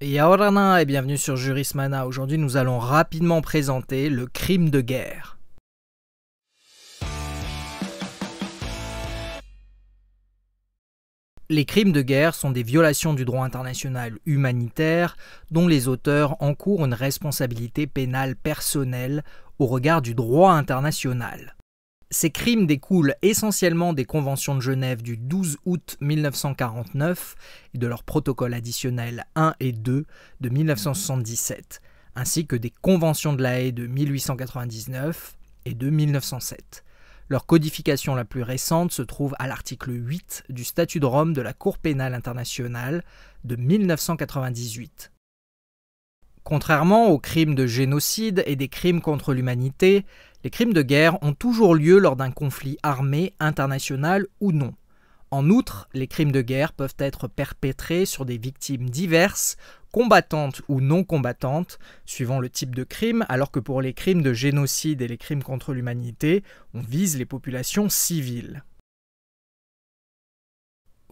Yaorana et bienvenue sur Jurismana. Aujourd'hui, nous allons rapidement présenter le crime de guerre. Les crimes de guerre sont des violations du droit international humanitaire dont les auteurs encourent une responsabilité pénale personnelle au regard du droit international. Ces crimes découlent essentiellement des conventions de Genève du 12 août 1949 et de leurs protocoles additionnels 1 et 2 de 1977, ainsi que des conventions de La Haye de 1899 et de 1907. Leur codification la plus récente se trouve à l'article 8 du Statut de Rome de la Cour pénale internationale de 1998. Contrairement aux crimes de génocide et des crimes contre l'humanité, les crimes de guerre ont toujours lieu lors d'un conflit armé international ou non. En outre, les crimes de guerre peuvent être perpétrés sur des victimes diverses, combattantes ou non combattantes, suivant le type de crime, alors que pour les crimes de génocide et les crimes contre l'humanité, on vise les populations civiles.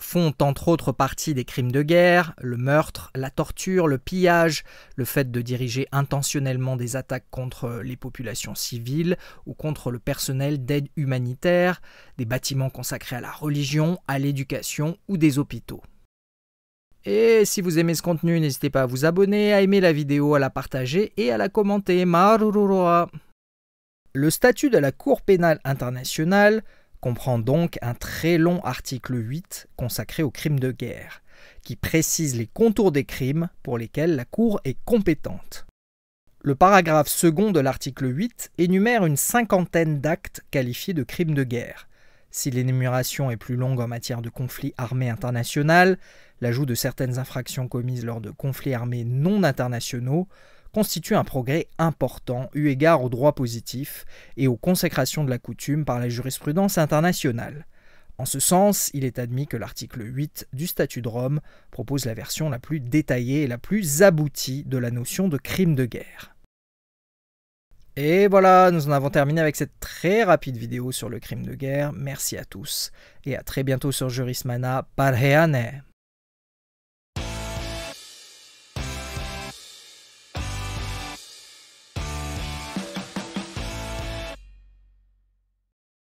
Font entre autres partie des crimes de guerre, le meurtre, la torture, le pillage, le fait de diriger intentionnellement des attaques contre les populations civiles ou contre le personnel d'aide humanitaire, des bâtiments consacrés à la religion, à l'éducation ou des hôpitaux. Et si vous aimez ce contenu, n'hésitez pas à vous abonner, à aimer la vidéo, à la partager et à la commenter. Marurura. Le statut de la Cour pénale internationale comprend donc un très long article 8 consacré aux crimes de guerre, qui précise les contours des crimes pour lesquels la Cour est compétente. Le paragraphe second de l'article 8 énumère une cinquantaine d'actes qualifiés de crimes de guerre. Si l'énumération est plus longue en matière de conflit armé international, l'ajout de certaines infractions commises lors de conflits armés non internationaux constitue un progrès important eu égard au droit positif et aux consécrations de la coutume par la jurisprudence internationale. En ce sens, il est admis que l'article 8 du Statut de Rome propose la version la plus détaillée et la plus aboutie de la notion de crime de guerre. Et voilà, nous en avons terminé avec cette très rapide vidéo sur le crime de guerre. Merci à tous et à très bientôt sur Jurismana. Parheane.